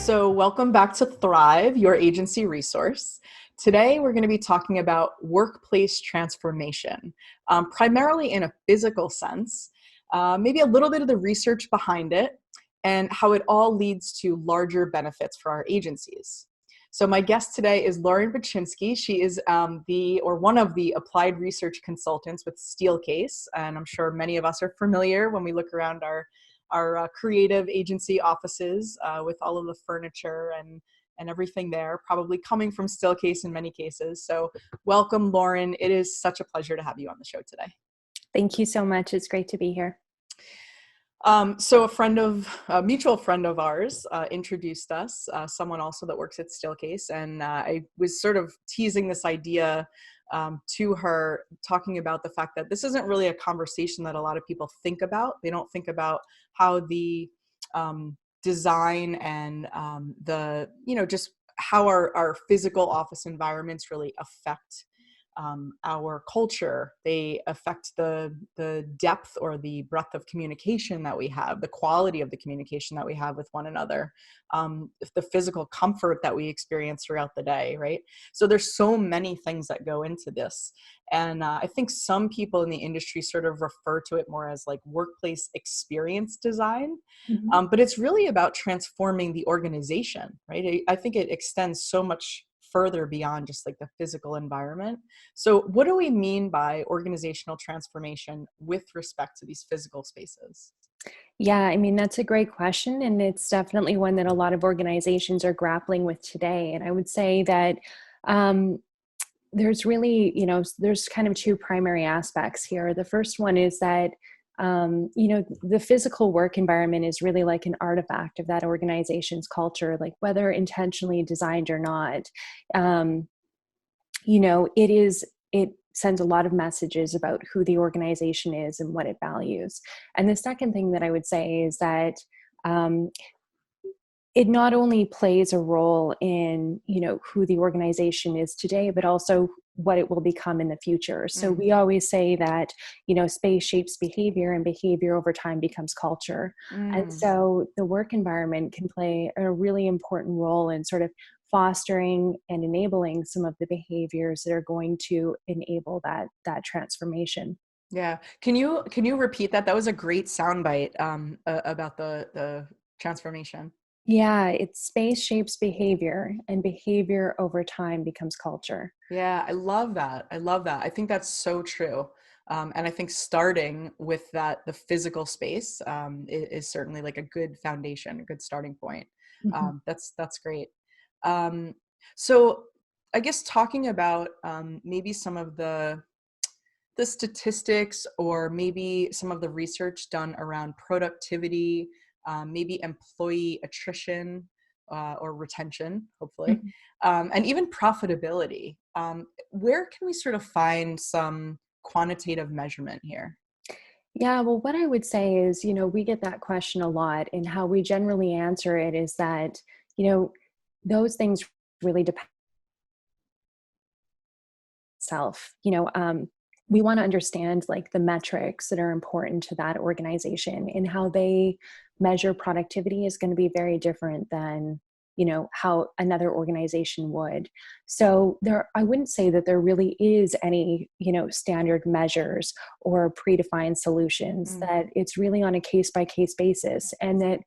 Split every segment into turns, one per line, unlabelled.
So welcome back to Thrive, your agency resource. Today, we're going to be talking about workplace transformation, primarily in a physical sense, maybe a little bit of the research behind it, and how it all leads to larger benefits for our agencies. So my guest today is Lauren Bachynski. She is one of the applied research consultants with Steelcase, and I'm sure many of us are familiar when we look around our creative agency offices with all of the furniture and everything there, probably coming from Steelcase in many cases. So welcome, Lauren. It is such a pleasure to have you on the show today.
Thank you so much. It's great to be here.
So a mutual friend of ours introduced us, someone also that works at Steelcase, and I was sort of teasing this idea to her, talking about the fact that this isn't really a conversation that a lot of people think about. They don't think about how the design and just how our physical office environments really affect our culture. They affect the depth or the breadth of communication that we have, the quality of the communication that we have with one another, the physical comfort that we experience throughout the day, right? So there's so many things that go into this. And I think some people in the industry sort of refer to it more as like workplace experience design, but it's really about transforming the organization, right? I think it extends so much further beyond just like the physical environment. So what do we mean by organizational transformation with respect to these physical spaces?
Yeah, I mean, that's a great question. And it's definitely one that a lot of organizations are grappling with today. And I would say that there's really, there's kind of two primary aspects here. The first one is that the physical work environment is really like an artifact of that organization's culture, like whether intentionally designed or not. It sends a lot of messages about who the organization is and what it values. And the second thing that I would say is that it not only plays a role in, who the organization is today, but also what it will become in the future. So we always say that, space shapes behavior and behavior over time becomes culture. And so the work environment can play a really important role in sort of fostering and enabling some of the behaviors that are going to enable that transformation.
Yeah. Can you repeat that? That was a great soundbite about the transformation.
Yeah, it's space shapes behavior and behavior over time becomes culture.
Yeah, I love that. I think that's so true. And I think starting with the physical space is certainly like a good foundation, a good starting point. That's great. So I guess talking about maybe some of the statistics or maybe some of the research done around productivity, maybe employee attrition or retention, hopefully, and even profitability. Where can we sort of find some quantitative measurement here?
Yeah, well, what I would say is, we get that question a lot, and how we generally answer it is that, those things really depend on self. We want to understand like the metrics that are important to that organization, and how they measure productivity is going to be very different than how another organization would. So I wouldn't say that there really is any standard measures or predefined solutions. That it's really on a case by case basis, and that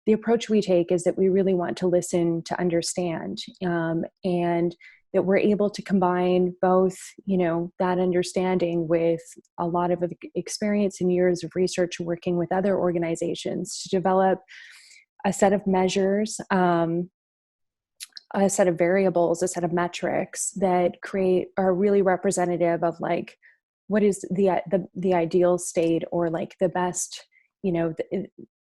the approach we take is that we really want to listen to understand, and that we're able to combine both, that understanding with a lot of experience and years of research working with other organizations to develop a set of measures, a set of variables, a set of metrics that are really representative of like what is the ideal state, or like the best,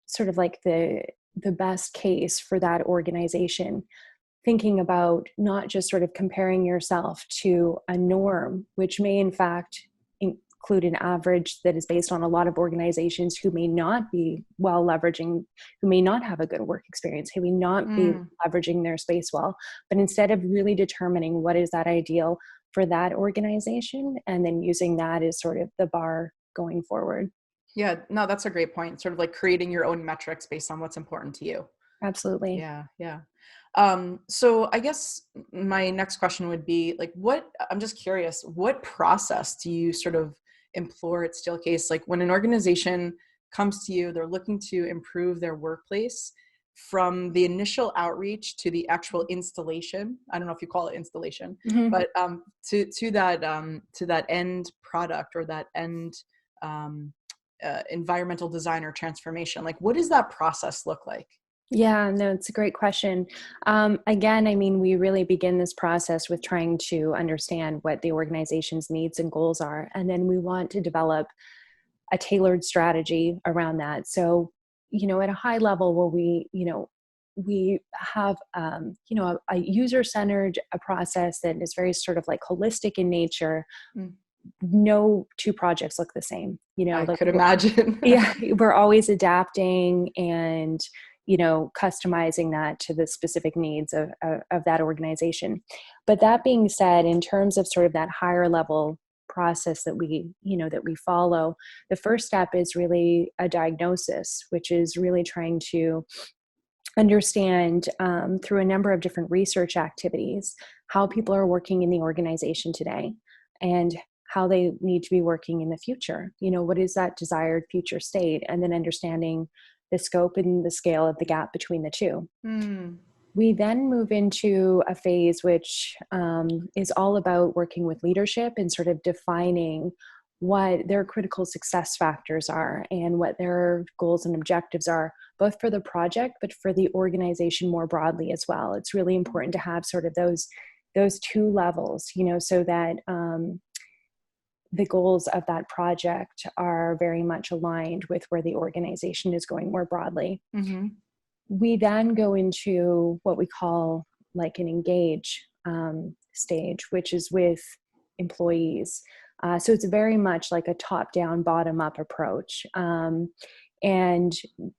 sort of like the best case for that organization. Thinking about not just sort of comparing yourself to a norm, which may in fact include an average that is based on a lot of organizations who may not be well leveraging, who may not have a good work experience, who may not be leveraging their space well, but instead of really determining what is that ideal for that organization, and then using that as sort of the bar going forward.
Yeah, no, that's a great point. Sort of like creating your own metrics based on what's important to you.
Absolutely.
Yeah. So I guess my next question would be like, I'm just curious, what process do you sort of employ at Steelcase? Like when an organization comes to you, they're looking to improve their workplace, from the initial outreach to the actual installation. I don't know if you call it installation,
Mm-hmm.
but to that end product, or that end um, environmental design or transformation. Like, what does that process look like?
Yeah, no, it's a great question. Again, I mean, we really begin this process with trying to understand what the organization's needs and goals are. And then we want to develop a tailored strategy around that. So, at a high level where we have, a user-centered a process that is very sort of like holistic in nature.
Mm.
No two projects look the same,
I
like
could imagine.
yeah, we're always adapting and customizing that to the specific needs of that organization. But that being said, in terms of sort of that higher level process that we follow, the first step is really a diagnosis, which is really trying to understand through a number of different research activities how people are working in the organization today, and how they need to be working in the future. What is that desired future state? And then understanding the scope and the scale of the gap between the two.
Mm.
We then move into a phase which is all about working with leadership and sort of defining what their critical success factors are and what their goals and objectives are, both for the project, but for the organization more broadly as well. It's really important to have sort of those two levels, so that the goals of that project are very much aligned with where the organization is going more broadly.
Mm-hmm.
We then go into what we call like an engage stage, which is with employees. So it's very much like a top-down, bottom-up approach. And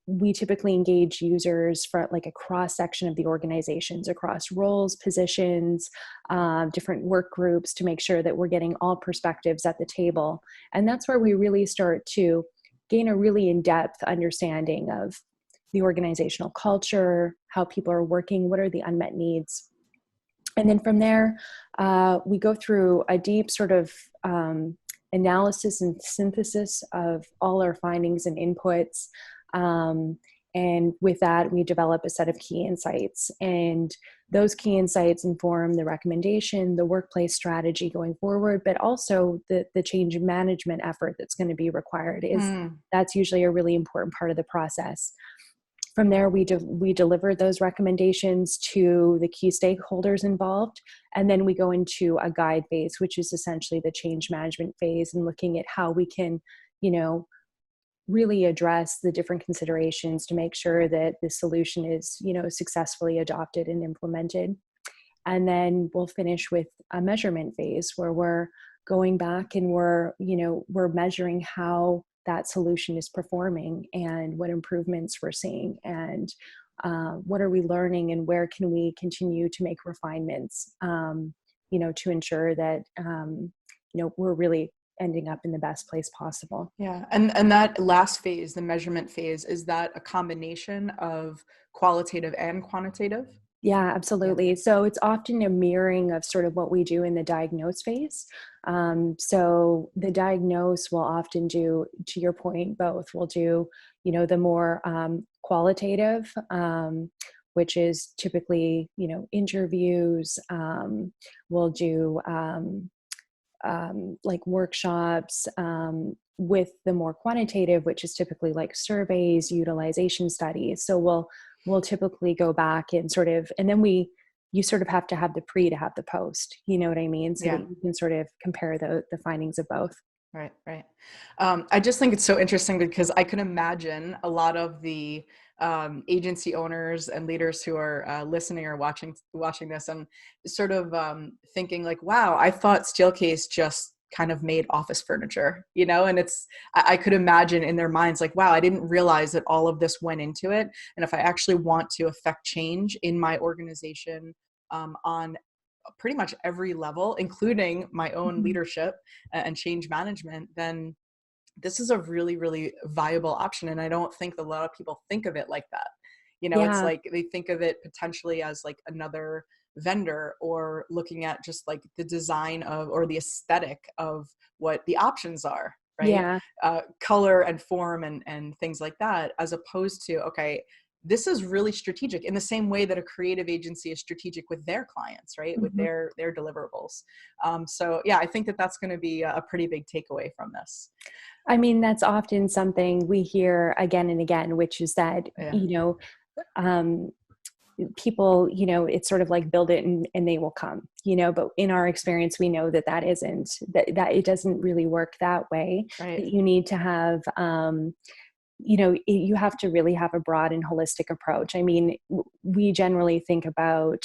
we typically engage users for like a cross section of the organizations, across roles, positions, different work groups, to make sure that we're getting all perspectives at the table. And that's where we really start to gain a really in-depth understanding of the organizational culture, how people are working, what are the unmet needs. And then from there, we go through a deep sort of analysis and synthesis of all our findings and inputs. And with that, we develop a set of key insights. And those key insights inform the recommendation, the workplace strategy going forward, but also the change management effort that's going to be required. That's usually a really important part of the process. From there, we deliver those recommendations to the key stakeholders involved, and then we go into a guide phase, which is essentially the change management phase, and looking at how we can, really address the different considerations to make sure that the solution is, successfully adopted and implemented. And then we'll finish with a measurement phase where we're going back and we're measuring how that solution is performing and what improvements we're seeing, and what are we learning, and where can we continue to make refinements, to ensure that, we're really ending up in the best place possible.
Yeah. And that last phase, the measurement phase, is that a combination of qualitative and quantitative?
Yeah,
Yeah.
absolutely. So it's often a mirroring of sort of what we do in the diagnose phase. So the diagnose will often do, to your point, both. We'll do, the more qualitative, which is typically, interviews. We'll do like workshops, with the more quantitative, which is typically like surveys, utilization studies. So we'll typically go back and sort of, and then you sort of have to have the pre to have the post, you know what I mean? So that you can sort of compare the findings of both.
Right, right. I just think it's so interesting because I can imagine a lot of the agency owners and leaders who are listening or watching this, and sort of thinking like, "Wow, I thought Steelcase just kind of made office furniture," And I could imagine in their minds like, "Wow, I didn't realize that all of this went into it." And if I actually want to affect change in my organization on pretty much every level, including my own
Mhm.
leadership and change management, then this is a really, really viable option. And I don't think a lot of people think of it like that. It's
Yeah.
like they think of it potentially as like another vendor, or looking at just like the design of, or the aesthetic of what the options are, right?
Yeah.
Color and form and things like that, as opposed to, okay, this is really strategic, in the same way that a creative agency is strategic with their clients, right? With
Mhm.
their deliverables. So yeah, I think that that's going to be a pretty big takeaway from this.
I mean, that's often something we hear again and again, which is that,
Yeah.
um, people, it's sort of like build it and they will come, but in our experience, we know that that it doesn't really work that way,
Right.
that you need to have, you have to really have a broad and holistic approach. I mean, we generally think about,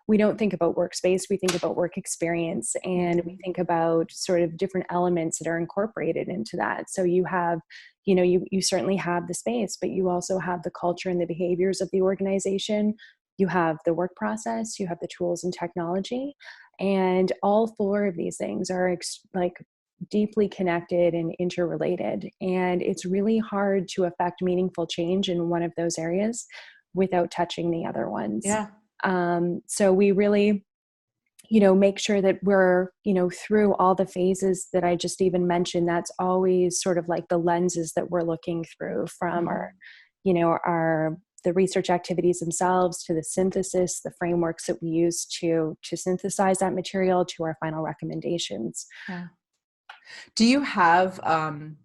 we don't think about workspace, we think about work experience, and we
Mhm.
think about sort of different elements that are incorporated into that. So you have, you certainly have the space, but you also have the culture and the behaviors of the organization. You have the work process, you have the tools and technology, and all four of these things are like deeply connected and interrelated. And it's really hard to affect meaningful change in one of those areas without touching the other ones.
Yeah.
So we really, make sure that we're, through all the phases that I just even mentioned. That's always sort of like the lenses that we're looking through, from our,
Mhm.
the research activities themselves, to the synthesis, the frameworks that we use to synthesize that material, to our final recommendations.
Yeah. Do you have an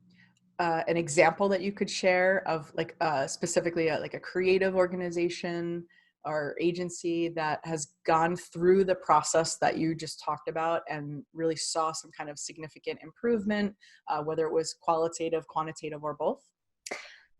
example that you could share of like specifically like a creative organization or agency that has gone through the process that you just talked about and really saw some kind of significant improvement, whether it was qualitative, quantitative, or both?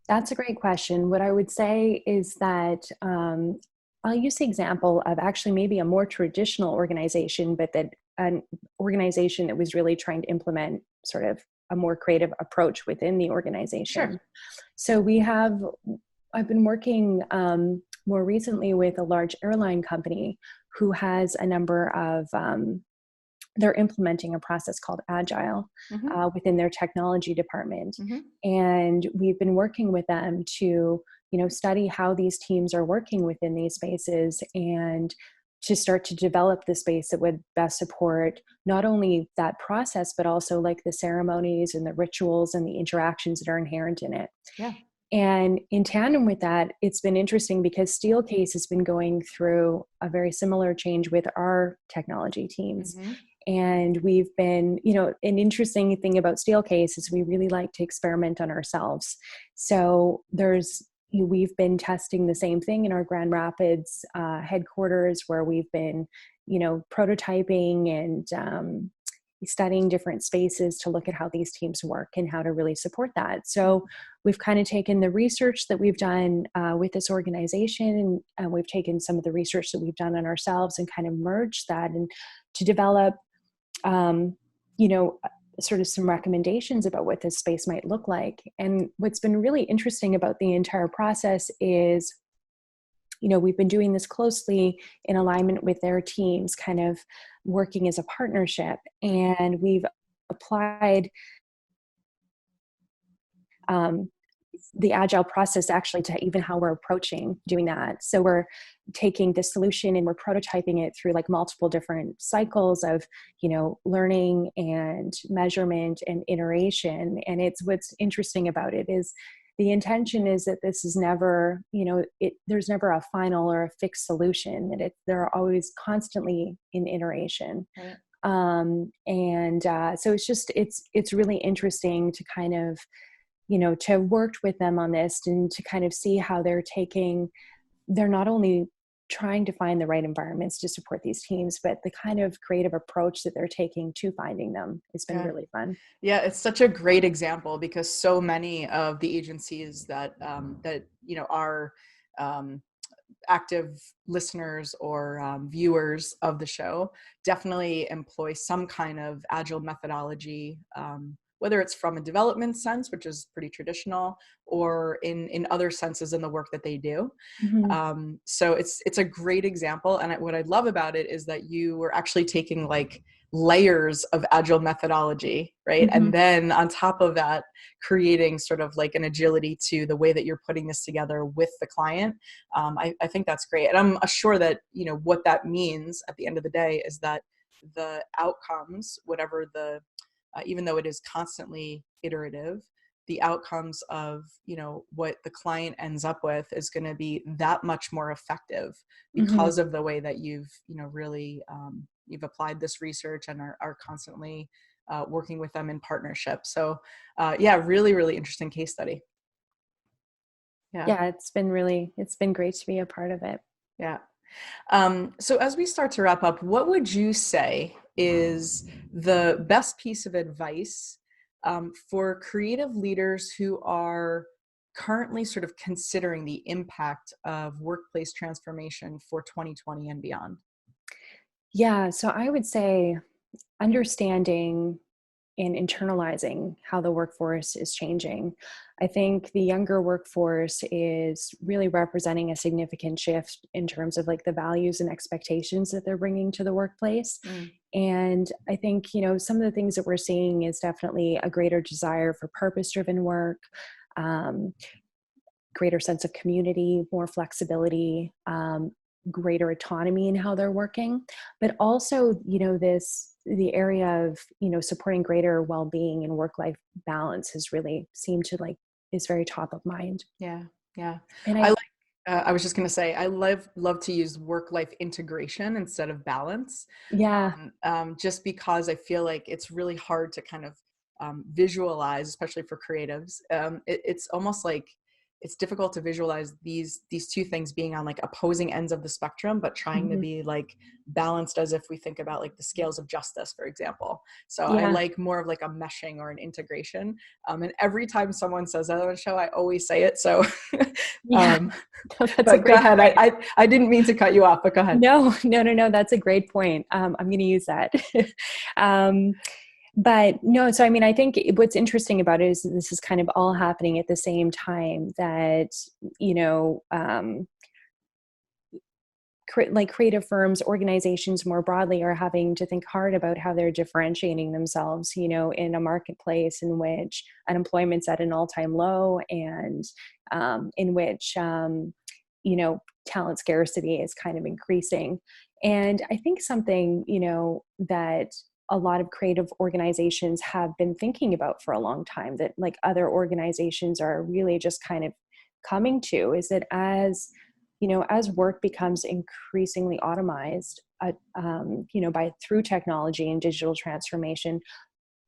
That's a great question. What I would say is that, I'll use the example of actually maybe a more traditional organization, but that an organization that was really trying to implement sort of a more creative approach within the
Sure.
organization. So I've been working, more recently with a large airline company who has a number of, they're implementing a process called Agile
Hmm.
within their technology department.
Hmm.
And we've been working with them to, study how these teams are working within these spaces, and to start to develop the space that would best support not only that process, but also like the ceremonies and the rituals and the interactions that are inherent in it.
Yeah.
And in tandem with that, it's been interesting because Steelcase has been going through a very similar change with our technology teams.
Hmm.
And we've been, an interesting thing about Steelcase is we really like to experiment on ourselves. So we've been testing the same thing in our Grand Rapids headquarters, where we've been, prototyping and studying different spaces to look at how these teams work and how to really support that. So we've kind of taken the research that we've done with this organization, and we've taken some of the research that we've done on ourselves and kind of merged that, and to develop, um, you know, sort of some recommendations about what this space might look like. And what's been really interesting about the entire process is, we've been doing this closely in alignment with their teams, kind of working as a partnership. And we've applied um, the agile process actually to even how we're approaching doing that. So we're taking the solution and we're prototyping it through like multiple different cycles of, learning and measurement and iteration. And it's, what's interesting about it is the intention is that this is never, there's never a final or a fixed solution, that they're always constantly in iteration.
Right.
So it's really interesting to kind of, to have worked with them on this and to kind of see how they're not only trying to find the right environments to support these teams, but the kind of creative approach that they're taking to finding them has been
Yeah.
really fun.
Yeah, it's such a great example, because so many of the agencies that are um, active listeners or viewers of the show definitely employ some kind of agile methodology, whether it's from a development sense, which is pretty traditional, or in other senses in the work that they do.
Mm-hmm.
So it's a great example, and what I love about it is that you were actually taking like layers of agile methodology, right?
Mm-hmm.
And then on top of that, creating sort of like an agility to the way that you're putting this together with the client. I think that's great. And I'm sure that, what that means at the end of the day is that the outcomes, whatever even though it is constantly iterative, the outcomes of what the client ends up with is going to be that much more effective
Mm-hmm.
because of the way that you've really you've applied this research and are constantly working with them in partnership. So yeah, really, really interesting case study. Yeah.
Yeah, it's been great to be a part of it.
Yeah. So as we start to wrap up, what would you say is the best piece of advice for creative leaders who are currently sort of considering the impact of workplace transformation for 2020 and beyond?
Yeah, so I would say understanding and internalizing how the workforce is changing. I think the younger workforce is really representing a significant shift in terms of like the values and expectations that they're bringing to the workplace.
Mm,
And I think, some of the things that we're seeing is definitely a greater desire for purpose driven work, um, greater sense of community, more flexibility, greater autonomy in how they're working, but also, the area of, supporting greater well-being and work-life balance has really seemed to like is very top of mind.
yeah, yeah.
And
I
I,
like. I was just going to say, I love to use work-life integration instead of balance,
yeah,
just because I feel like it's really hard to kind of visualize, especially for creatives. It's almost like it's difficult to visualize these two things being on like opposing ends of the spectrum, but trying to
mhm,
be like balanced as if we think about like the scales of justice, for example. So I
yeah,
like more of like a meshing or an integration. And every time someone says that on the show, I always say it. So,
yeah.
um,
No, that's a
but go
great
ahead.
point.
I didn't mean to cut you off, but go ahead.
No. That's a great point. I'm going to use that. um, but no, so I mean, I think what's interesting about it is this is kind of all happening at the same time that, you know, um, like creative firms, organizations more broadly are having to think hard about how they're differentiating themselves, in a marketplace in which unemployment's at an all-time low and in which, talent scarcity is kind of increasing. And I think something, that a lot of creative organizations have been thinking about for a long time that like other organizations are really just kind of coming to is that as work becomes increasingly automized, by through technology and digital transformation,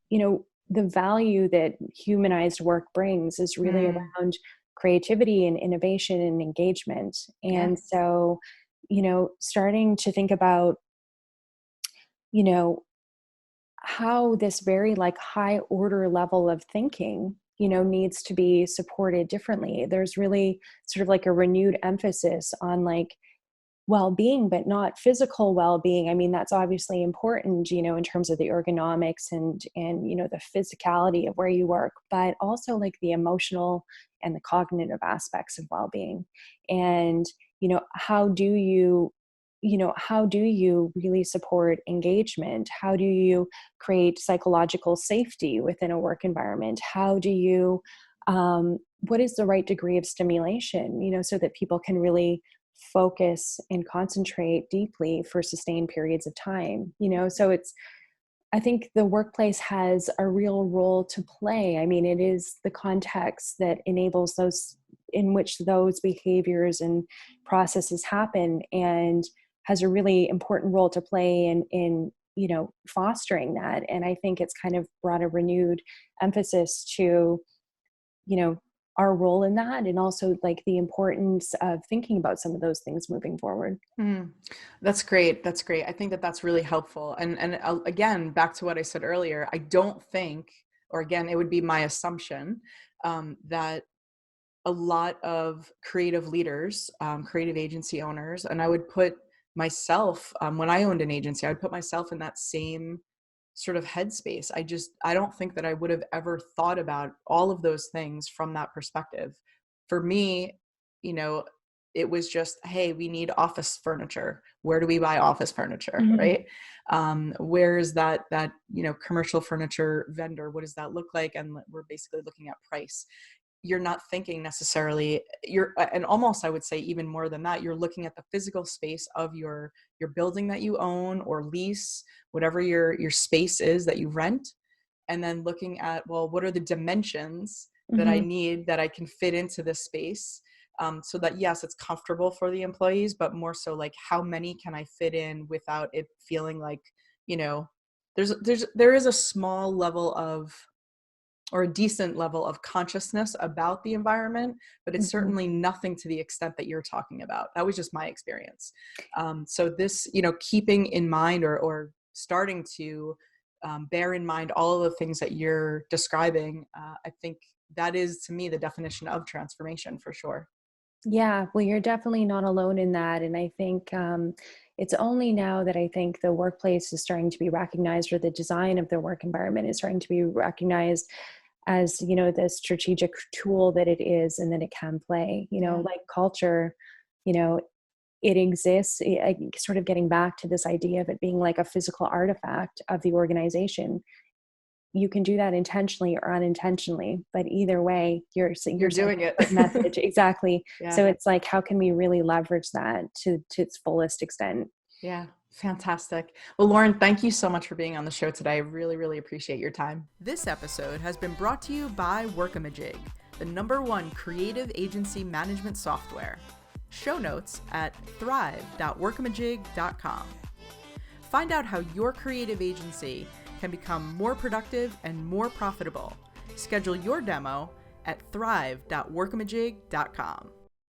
the value that humanized work brings is really
Mm,
around creativity and innovation and engagement.
yeah.
And so, starting to think about, you know, how this very like high order level of thinking needs to be supported differently. There's really sort of like a renewed emphasis on like well-being, but not physical well-being. I mean, that's obviously important, in terms of the ergonomics and the physicality of where you work, but also like the emotional and the cognitive aspects of well-being. And how do you really support engagement? How do you create psychological safety within a work environment? How do you what is the right degree of stimulation, so that people can really focus and concentrate deeply for sustained periods of time? So I think the workplace has a real role to play. I mean, it is the context that enables those, in which those behaviors and processes happen, and has a really important role to play in fostering that. And I think it's kind of brought a renewed emphasis to, you know, our role in that, and also like the importance of thinking about some of those things moving forward.
Mm, that's great. That's great. I think that that's really helpful. And again, back to what I said earlier, I don't think, or again, it would be my assumption that a lot of creative leaders, creative agency owners, and I would put myself, when I owned an agency, I would put myself in that same sort of headspace. I don't think that I would have ever thought about all of those things from that perspective. For me, you know, it was just, hey, we need office furniture. Where do we buy office furniture,
Mm-hmm.
right? Where is that commercial furniture vendor? What does that look like? And we're basically looking at price. You're not thinking necessarily, and almost I would say even more than that, you're looking at the physical space of your building that you own or lease, whatever your space is that you rent, and then looking at, well, what are the dimensions that I
Mm-hmm.
need that I can fit into this space, so that, yes, it's comfortable for the employees, but more so like, how many can I fit in without it feeling like, there is a small level of, or a decent level of consciousness about the environment, but it's
Mm-hmm.
certainly nothing to the extent that you're talking about. That was just my experience. So this, keeping in mind, or starting to bear in mind all of the things that you're describing, I think that is, to me, the definition of transformation for sure.
Yeah, well, you're definitely not alone in that. And I think it's only now that I think the workplace is starting to be recognized, or the design of the work environment is starting to be recognized as, the strategic tool that it is and that it can play,
Yeah.
like culture, you know, it exists, sort of getting back to this idea of it being like a physical artifact of the organization. You can do that intentionally or unintentionally, but either way, you're
You're
sending
doing
a
it.
certain message. Exactly.
Yeah.
So it's like, how can we really leverage that to its fullest extent?
Yeah, fantastic. Well, Lauren, thank you so much for being on the show today. I really, really appreciate your time. This episode has been brought to you by Workamajig, the #1 creative agency management software. Show notes at thrive.workamajig.com. Find out how your creative agency can become more productive and more profitable. Schedule your demo at thrive.workamajig.com.